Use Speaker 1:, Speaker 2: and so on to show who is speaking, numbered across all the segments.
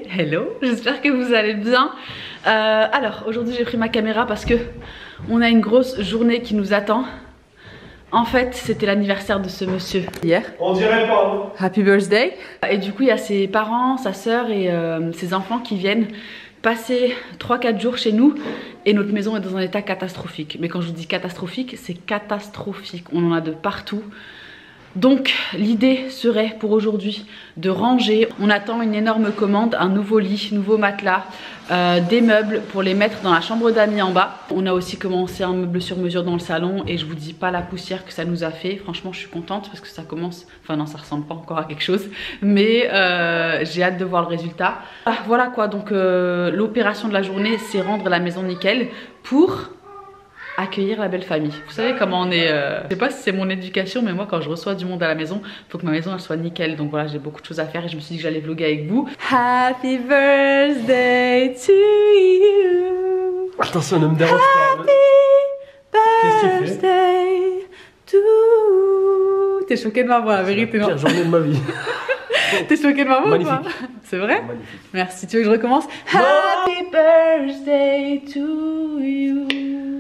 Speaker 1: Hello, j'espère que vous allez bien. Alors aujourd'hui j'ai pris ma caméra parce que on a une grosse journée qui nous attend. En fait c'était l'anniversaire de ce monsieur hier.
Speaker 2: On dirait pas.
Speaker 1: Happy birthday. Et du coup il y a ses parents, sa soeur et ses enfants qui viennent passer 3-4 jours chez nous. Et notre maison est dans un état catastrophique. Mais quand je vous dis catastrophique, c'est catastrophique. On en a de partout. Donc l'idée serait pour aujourd'hui de ranger. On attend une énorme commande, un nouveau lit, nouveau matelas, des meubles pour les mettre dans la chambre d'amis en bas. On a aussi commencé un meuble sur mesure dans le salon et je vous dis pas la poussière que ça nous a fait. Franchement je suis contente parce que ça commence, enfin non ça ressemble pas encore à quelque chose, mais j'ai hâte de voir le résultat. Ah, voilà quoi, donc l'opération de la journée c'est rendre la maison nickel pour accueillir la belle famille. Vous savez comment on est, je sais pas si c'est mon éducation, mais moi quand je reçois du monde à la maison, il faut que ma maison elle soit nickel. Donc voilà, j'ai beaucoup de choses à faire et je me suis dit que j'allais vlogger avec vous. Happy birthday to you.
Speaker 2: Attention, ne me dérange pas.
Speaker 1: Happy birthday to you. T'es choquée de ma voix, la vérité, non?
Speaker 2: C'est la pire journée de ma vie.
Speaker 1: T'es choquée de ma voix ou pas? C'est vrai?
Speaker 2: Magnifique.
Speaker 1: Merci, tu veux que je recommence? Happy birthday to you.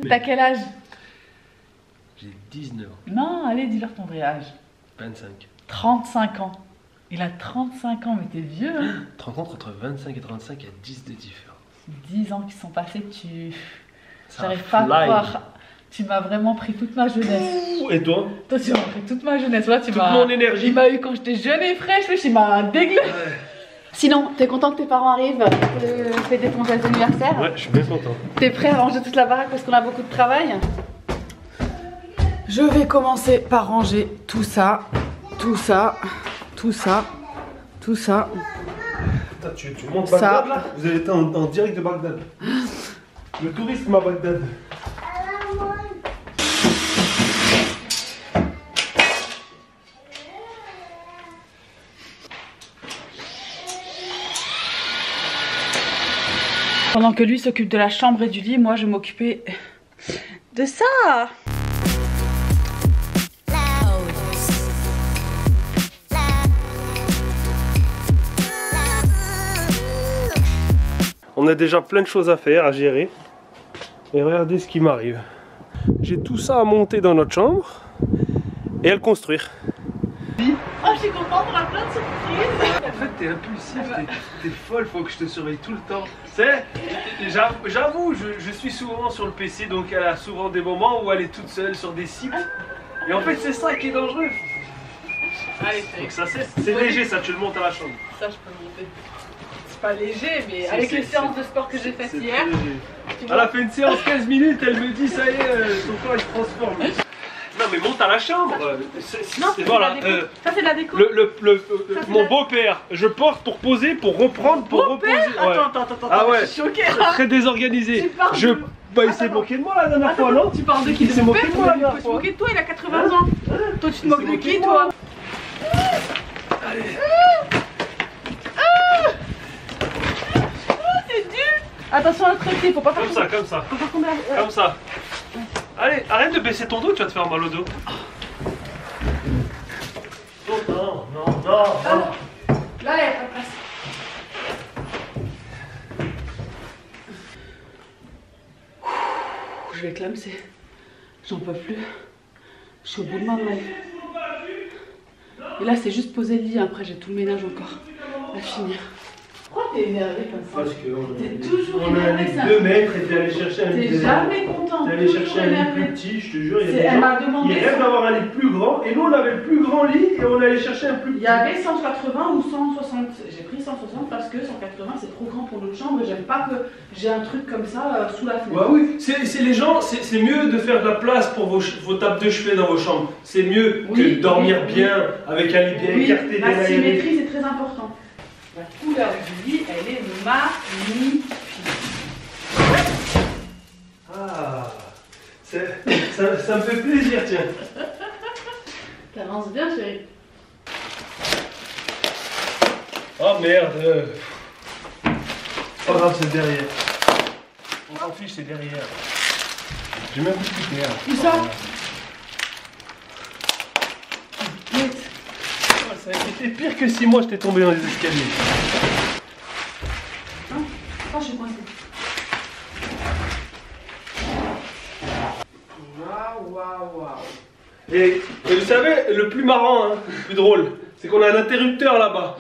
Speaker 1: T'as quel âge?
Speaker 2: J'ai 19 ans.
Speaker 1: Non, allez, dis-leur ton vrai âge.
Speaker 2: 25.
Speaker 1: 35 ans. Il a 35 ans, mais t'es vieux, hein?
Speaker 2: Tu te rends compte, entre 25 et 35, il y a 10 de différence.
Speaker 1: 10 ans qui sont passés,
Speaker 2: Ça
Speaker 1: j'arrive pas à
Speaker 2: fly.
Speaker 1: croire. Tu m'as vraiment pris toute ma jeunesse.
Speaker 2: Et toi?
Speaker 1: Toi, tu m'as pris toute ma jeunesse. Là, tu
Speaker 2: Toute
Speaker 1: m'as...
Speaker 2: mon énergie.
Speaker 1: Il m'a eu quand j'étais jeune et fraîche, il m'a déglé.
Speaker 2: Ouais.
Speaker 1: Sinon, t'es content que tes parents arrivent pour fêter ton joyeux anniversaire?
Speaker 2: Ouais, je suis bien content.
Speaker 1: T'es prêt à ranger toute la baraque parce qu'on a beaucoup de travail? Je vais commencer par ranger tout ça, tout ça, tout ça, tout ça.
Speaker 2: Putain, tu montes
Speaker 1: Ça.
Speaker 2: Bagdad là? Vous avez été en direct de Bagdad. Le tourisme à Bagdad.
Speaker 1: Pendant que lui s'occupe de la chambre et du lit, moi je m'occupais de ça.
Speaker 2: On a déjà plein de choses à faire, à gérer. Et regardez ce qui m'arrive. J'ai tout ça à monter dans notre chambre et à le construire.
Speaker 1: Oh, je suis contente, on a plein de surprises.
Speaker 2: En fait, t'es impulsif, t'es folle, faut que je te surveille tout le temps. Tu sais, j'avoue, je suis souvent sur le PC, donc elle a souvent des moments où elle est toute seule sur des sites. Et en fait, c'est ça qui est dangereux.
Speaker 1: Allez,
Speaker 2: Donc ça, c'est léger, ça, tu le montes à la chambre.
Speaker 1: ça je peux le monter. C'est pas léger, mais
Speaker 2: Si,
Speaker 1: avec
Speaker 2: si,
Speaker 1: les
Speaker 2: si.
Speaker 1: séances de sport que j'ai faites
Speaker 2: C'est
Speaker 1: hier,
Speaker 2: très léger.
Speaker 1: tu
Speaker 2: Elle
Speaker 1: vois.
Speaker 2: a fait une séance 15 minutes, elle me dit, ça y est, son corps il se transforme. Non mais monte à la chambre.
Speaker 1: Non, c'est
Speaker 2: voilà,
Speaker 1: de la déco. Ça c'est de la déco.
Speaker 2: mon
Speaker 1: la-
Speaker 2: beau-père, je porte pour poser, pour reprendre, pour reposer. Ouais.
Speaker 1: Attends,
Speaker 2: Ah ouais.
Speaker 1: je suis choquée là.
Speaker 2: Très désorganisé.
Speaker 1: Tu parles
Speaker 2: Je.
Speaker 1: de-
Speaker 2: Bah il s'est moqué de moi la dernière fois, non?
Speaker 1: Tu parles de qui?
Speaker 2: Il s'est
Speaker 1: mon
Speaker 2: moqué
Speaker 1: père?
Speaker 2: de moi la
Speaker 1: Il
Speaker 2: dernière
Speaker 1: faut se
Speaker 2: fois.
Speaker 1: moquer de toi, il a 80 ans. Toi tu te moques de
Speaker 2: moqué
Speaker 1: qui
Speaker 2: de moi.
Speaker 1: toi? C'est dur. Attention à notre pied, faut pas faire
Speaker 2: Comme ça, comme ça.
Speaker 1: Faut pas tomber à...
Speaker 2: Comme ça. Allez, arrête de baisser ton dos, tu vas te faire mal au dos. Oh, non, non, non, non.
Speaker 1: Là, il n'y a pas de place. Je vais clamser. J'en peux plus. Je suis au bout de ma maille. Et là, c'est juste poser le lit. Après, j'ai tout le ménage encore à finir. Pourquoi t'es énervé comme ça?
Speaker 2: Parce que
Speaker 1: T'es toujours
Speaker 2: on a un
Speaker 1: énervé,
Speaker 2: lit
Speaker 1: ça.
Speaker 2: de 2 mètres et t'es allé chercher un lit
Speaker 1: T'es
Speaker 2: de
Speaker 1: jamais content.
Speaker 2: T'es allé
Speaker 1: toujours
Speaker 2: chercher un lit
Speaker 1: énervé.
Speaker 2: plus petit, je te jure. Il y a
Speaker 1: C'est-
Speaker 2: des
Speaker 1: elle
Speaker 2: gens
Speaker 1: m'a demandé
Speaker 2: qui rêvent
Speaker 1: ça.
Speaker 2: d'avoir un lit plus grand et nous on avait le plus grand lit et on allait chercher un plus petit.
Speaker 1: Il y avait 180 ou 160. J'ai pris 160 parce que 180 c'est trop grand pour notre chambre et j'aime pas que j'ai un truc comme ça sous la fenêtre.
Speaker 2: Bah oui, c'est les gens, c'est mieux de faire de la place pour vos tables de chevet dans vos chambres. C'est mieux
Speaker 1: Oui,
Speaker 2: que de dormir
Speaker 1: oui,
Speaker 2: bien avec un lit bien
Speaker 1: Oui,
Speaker 2: écarté, bien
Speaker 1: la
Speaker 2: aéré.
Speaker 1: symétrie c'est très important. La couleur du lit, elle est magnifique.
Speaker 2: Ah, ça me fait plaisir, tiens.
Speaker 1: T'avances bien, chérie.
Speaker 2: Oh merde. Pas grave, c'est derrière. On s'en fiche, c'est derrière. J'ai même plus de terre.
Speaker 1: Où ça?
Speaker 2: Ça a été pire que si moi j'étais tombé dans les escaliers.
Speaker 1: fois, je suis coincée. Waouh.
Speaker 2: Et vous savez, le plus marrant, hein, le plus drôle, c'est qu'on a un interrupteur là-bas.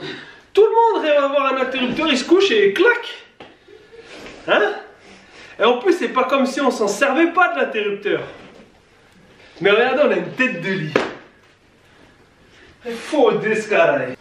Speaker 2: Tout le monde rêve d'avoir un interrupteur, il se couche et clac. Hein? Et en plus, c'est pas comme si on s'en servait pas de l'interrupteur. Mais regardez, on a une tête de lit. Faut descaler.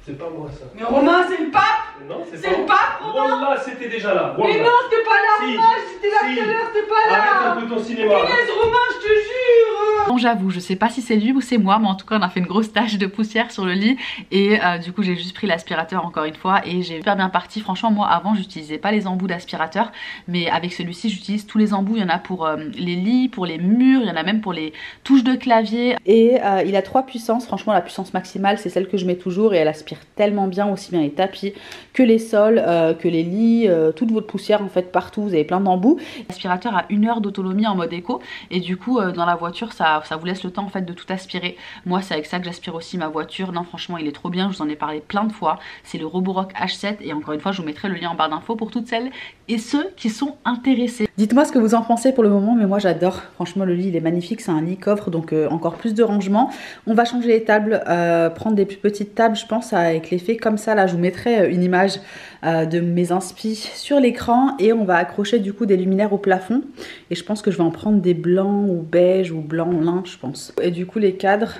Speaker 2: C'est pas moi ça.
Speaker 1: Mais Romain, c'est le pape.
Speaker 2: Non, c'est
Speaker 1: le pape, Romain.
Speaker 2: Wallah, c'était déjà là. Wallah.
Speaker 1: Mais non, c'était pas là,
Speaker 2: Si.
Speaker 1: Romain. C'était là
Speaker 2: Si.
Speaker 1: tout à l'heure, c'était pas là.
Speaker 2: Arrête un peu ton cinéma.
Speaker 1: Punaise, Romain, je te jure.
Speaker 3: Bon, j'avoue, je sais pas si c'est lui ou c'est moi, mais en tout cas on a fait une grosse tache de poussière sur le lit et du coup j'ai juste pris l'aspirateur encore une fois et j'ai super bien parti. Franchement moi avant j'utilisais pas les embouts d'aspirateur, mais avec celui-ci j'utilise tous les embouts. Il y en a pour les lits, pour les murs, il y en a même pour les touches de clavier. Et il a 3 puissances, franchement la puissance maximale c'est celle que je mets toujours et elle aspire tellement bien, aussi bien les tapis que les sols, que les lits, toute votre poussière en fait partout, vous avez plein d'embouts. L'aspirateur a 1 heure d'autonomie en mode éco et du coup dans la voiture ça vous laisse le temps en fait de tout aspirer. Moi c'est avec ça que j'aspire aussi ma voiture. Non franchement il est trop bien, je vous en ai parlé plein de fois. C'est le Roborock H7 et encore une fois je vous mettrai le lien en barre d'infos pour toutes celles et ceux qui sont intéressés. Dites-moi ce que vous en pensez pour le moment, mais moi j'adore. Franchement le lit il est magnifique, c'est un lit coffre donc encore plus de rangement. On va changer les tables, prendre des plus petites tables je pense avec l'effet comme ça. Là je vous mettrai une image de mes inspi sur l'écran et on va accrocher du coup des luminaires au plafond et je pense que je vais en prendre des blancs ou beige ou blanc lin je pense. Et du coup les cadres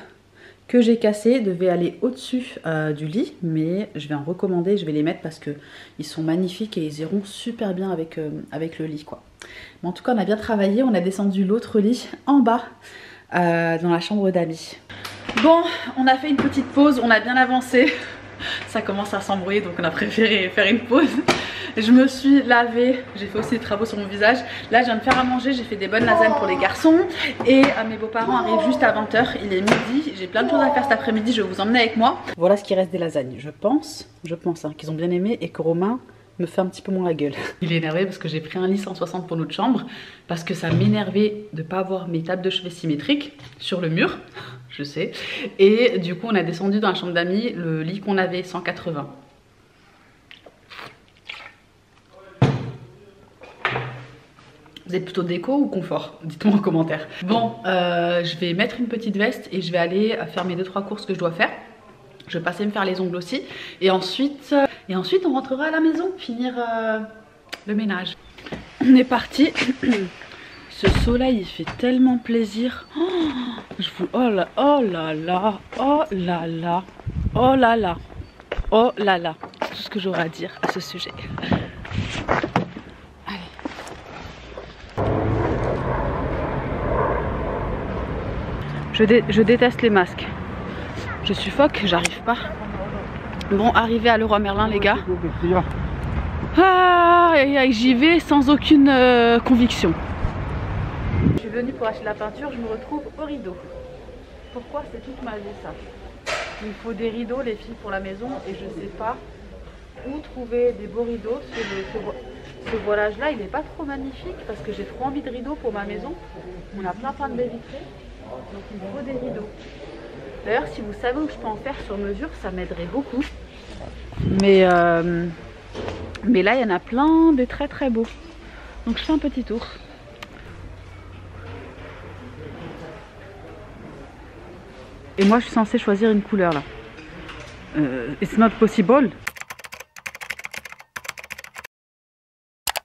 Speaker 3: que j'ai cassés devaient aller au-dessus du lit, mais je vais en recommander, je vais les mettre parce que ils sont magnifiques et ils iront super bien avec, avec le lit quoi. Mais en tout cas on a bien travaillé, on a descendu l'autre lit en bas dans la chambre d'amis. Bon, on a fait une petite pause, on a bien avancé. Ça commence à s'embrouiller donc on a préféré faire une pause. Je me suis lavée, j'ai fait aussi des travaux sur mon visage. Là je viens de faire à manger, j'ai fait des bonnes lasagnes pour les garçons. Et mes beaux-parents arrivent juste à 20 h, il est midi. J'ai plein de choses à faire cet après-midi, je vais vous emmener avec moi. Voilà ce qui reste des lasagnes, je pense hein, qu'ils ont bien aimé et que Romain me fait un petit peu moins la gueule. Il est énervé parce que j'ai pris un lit 160 pour notre chambre. Parce que ça m'énervait de ne pas avoir mes tables de chevet symétriques sur le mur. Je sais. Et du coup on a descendu dans la chambre d'amis le lit qu'on avait 180. Vous êtes plutôt déco ou confort? Dites-moi en commentaire. Bon, je vais mettre une petite veste et je vais aller faire mes 2-3 courses que je dois faire. Je vais passer me faire les ongles aussi. Et ensuite on rentrera à la maison, finir le ménage. On est parti. Ce soleil il fait tellement plaisir. Oh là là, oh là là, oh là là, oh là là. C'est tout ce que j'aurai à dire à ce sujet. Je déteste les masques. Je suffoque, j'arrive pas. Bon, arrivé à Leroy Merlin les gars. Ah, j'y vais sans aucune conviction. Je suis venue pour acheter la peinture, je me retrouve au rideau. Pourquoi? C'est toute ma vie ça. Il me faut des rideaux les filles pour la maison et je sais pas où trouver des beaux rideaux. Ce voilage là il n'est pas trop magnifique parce que j'ai trop envie de rideaux pour ma maison. On a plein de baies vitrées. Donc il me faut des rideaux. D'ailleurs si vous savez où je peux en faire sur mesure ça m'aiderait beaucoup. Mais là il y en a plein des très beaux. Donc je fais un petit tour. Et moi je suis censée choisir une couleur là. It's not possible.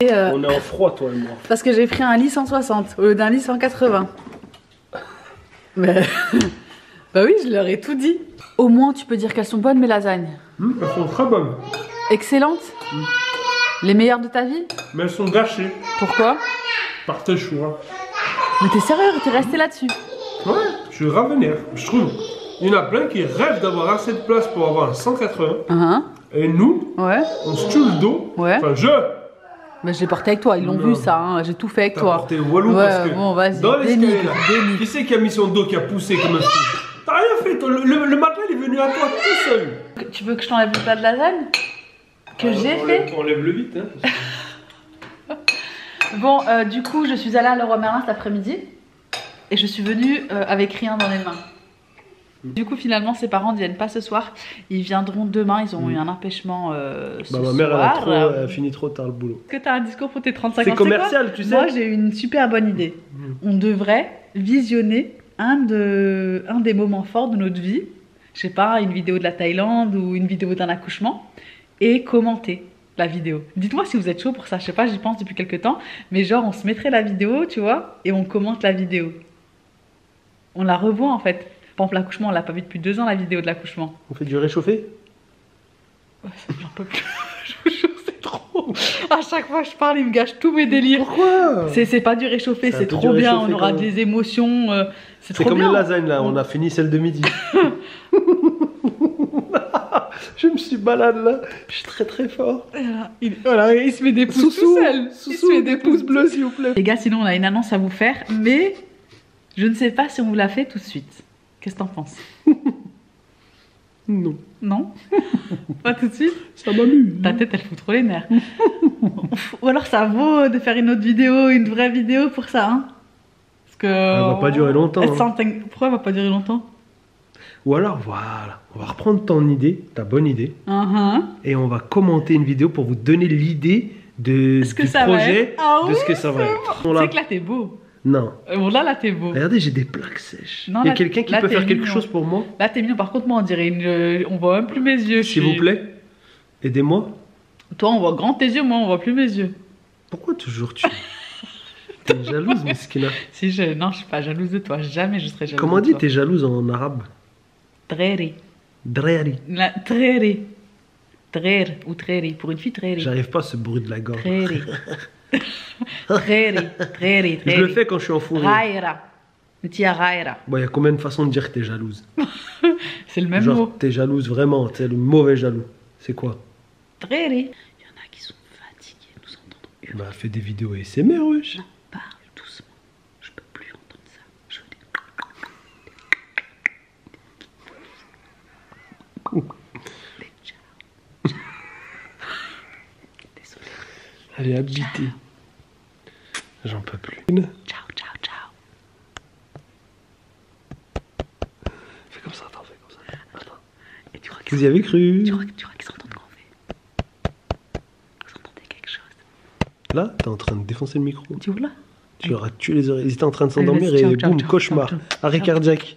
Speaker 3: Et
Speaker 2: on est en froid toi et moi.
Speaker 3: Parce que j'ai pris un lit 160 au lieu d'un lit 180. Mais bah oui, je leur ai tout dit. Au moins tu peux dire qu'elles sont bonnes mes lasagnes.
Speaker 2: Elles sont très bonnes.
Speaker 3: Excellentes. Les meilleures de ta vie.
Speaker 2: Mais elles sont gâchées.
Speaker 3: Pourquoi?
Speaker 2: Par tes choix.
Speaker 3: Mais t'es sérieux, t'es resté là-dessus?
Speaker 2: Ouais, je suis ravenir. Je trouve. Il y en a plein qui rêvent d'avoir assez de place pour avoir un 180. Et nous,
Speaker 3: ouais.
Speaker 2: On se tue le dos.
Speaker 3: Ouais.
Speaker 2: Enfin,
Speaker 3: Mais je l'ai porté avec toi, ils l'ont vu ça, hein. J'ai tout fait avec toi.
Speaker 2: Porté walou
Speaker 3: ouais,
Speaker 2: parce que
Speaker 3: bon, vas-y.
Speaker 2: Dans l'escalier là, qui c'est qui a mis son dos, qui a poussé comme un fou? T'as rien fait, toi. Le matelas il est venu à toi tout seul.
Speaker 3: Tu veux que je t'enlève le plat de lasagne? Que j'ai fait?
Speaker 2: Enlève-le vite, hein.
Speaker 3: Bon, du coup, je suis allée à Leroy Merlin cet après-midi. Et je suis venue avec rien dans les mains. Du coup, finalement, ses parents ne viennent pas ce soir. Ils viendront demain. Ils ont eu un empêchement ce
Speaker 2: Bah, ma mère,
Speaker 3: soir.
Speaker 2: elle a fini trop tard le boulot.
Speaker 3: Est-ce que tu as un discours pour tes 35 ans?
Speaker 2: C'est commercial, tu sais.
Speaker 3: Moi, j'ai une super bonne idée. On devrait visionner un des moments forts de notre vie. Je sais pas, une vidéo de la Thaïlande ou une vidéo d'un accouchement. Et commenter la vidéo. Dites-moi si vous êtes chaud pour ça. Je sais pas, j'y pense depuis quelques temps. Mais genre, on se mettrait la vidéo, tu vois, et on commente la vidéo. On la revoit en fait. Par exemple, l'accouchement, on l'a pas vu depuis 2 ans, la vidéo de l'accouchement.
Speaker 2: On fait du réchauffé?
Speaker 3: Ouais, ça j'en peux plus. Je vous jure, c'est trop. À chaque fois que je parle, il me gâche tous mes délires.
Speaker 2: Pourquoi?
Speaker 3: C'est pas du réchauffé,
Speaker 2: C'est un
Speaker 3: c'est
Speaker 2: peu
Speaker 3: trop
Speaker 2: du
Speaker 3: bien.
Speaker 2: réchauffé,
Speaker 3: On aura
Speaker 2: quand même.
Speaker 3: des émotions. C'est trop
Speaker 2: comme
Speaker 3: bien.
Speaker 2: les lasagnes là, on a fini celle de midi. Je me suis balade là, je suis très très fort.
Speaker 3: Voilà, il se met des pouces tout seul. Il se met des pouces
Speaker 2: bleus s'il vous plaît.
Speaker 3: Les gars, sinon on a une annonce à vous faire, mais je ne sais pas si on vous la fait tout de suite. Qu'est-ce que t'en penses?
Speaker 2: Non,
Speaker 3: Non? Pas tout de suite?
Speaker 2: ça m'amuse.
Speaker 3: Ta tête, elle fout trop les nerfs. Ou alors ça vaut de faire une autre vidéo, une vraie vidéo pour ça, hein? Parce que...
Speaker 2: Elle va pas durer longtemps, hein.
Speaker 3: Pourquoi elle va pas durer longtemps?
Speaker 2: Ou alors voilà, on va reprendre ton idée, ta bonne idée,
Speaker 3: Uh-huh.
Speaker 2: et on va commenter une vidéo pour vous donner l'idée de
Speaker 3: Ce que
Speaker 2: du
Speaker 3: ça va
Speaker 2: projet,
Speaker 3: être. Ah
Speaker 2: de
Speaker 3: oui,
Speaker 2: ce que ça va être. On
Speaker 3: Tu
Speaker 2: l'a-
Speaker 3: sais que là t'es beau.
Speaker 2: Non.
Speaker 3: Bon là t'es beau.
Speaker 2: Regardez, j'ai des plaques sèches.
Speaker 3: Non,
Speaker 2: Il y a
Speaker 3: là-
Speaker 2: quelqu'un qui
Speaker 3: là,
Speaker 2: peut
Speaker 3: t'es
Speaker 2: faire quelque
Speaker 3: mignon.
Speaker 2: chose pour moi?
Speaker 3: Là t'es mignon, par contre moi on dirait une... On voit même plus mes yeux.
Speaker 2: S'il vous plaît, aidez-moi.
Speaker 3: Toi on voit grand tes yeux, moi on voit plus mes yeux.
Speaker 2: Pourquoi toujours tu... T'es jalouse, Miskina.
Speaker 3: Si non, je suis pas jalouse de toi, jamais je serai jalouse
Speaker 2: Comment
Speaker 3: de
Speaker 2: on dit
Speaker 3: toi.
Speaker 2: t'es jalouse en arabe?
Speaker 3: Treri.
Speaker 2: Dreri.
Speaker 3: Treri. Trer ou treri. Pour une fille, treri.
Speaker 2: J'arrive pas à ce bruit de la gorge.
Speaker 3: Treri. Treri. Treri.
Speaker 2: Je le fais quand je suis en fou rire.
Speaker 3: Raira. Tia raira.
Speaker 2: Bon, il y a combien de façons de dire que t'es jalouse?
Speaker 3: C'est le même
Speaker 2: Genre,
Speaker 3: mot.
Speaker 2: t'es jalouse vraiment, t'es le mauvais jaloux. C'est quoi?
Speaker 3: Treri. Il y en a qui sont fatigués de nous entendre hurler.
Speaker 2: Bah, fais des vidéos ASMR, wesh.
Speaker 3: Non, parle doucement. Je peux plus entendre ça. Je veux des... Ciao. Désolée.
Speaker 2: Elle est habitée. J'en peux plus.
Speaker 3: Ciao, ciao, ciao.
Speaker 2: Fais comme ça, attends, fais comme ça. Attends.
Speaker 3: Et tu crois
Speaker 2: Vous y avez cru?
Speaker 3: Tu crois qu'ils entendent qu'on fait? Vous entendez quelque chose?
Speaker 2: Là, t'es en train de défoncer le micro.
Speaker 3: Tu vois là?
Speaker 2: Tu leur as tué les oreilles. Ils étaient en train de s'endormir
Speaker 3: Allez, vas-y,
Speaker 2: et
Speaker 3: ciao,
Speaker 2: boum,
Speaker 3: ciao,
Speaker 2: cauchemar.
Speaker 3: ciao, ciao.
Speaker 2: Arrêt
Speaker 3: Ciao.
Speaker 2: cardiaque.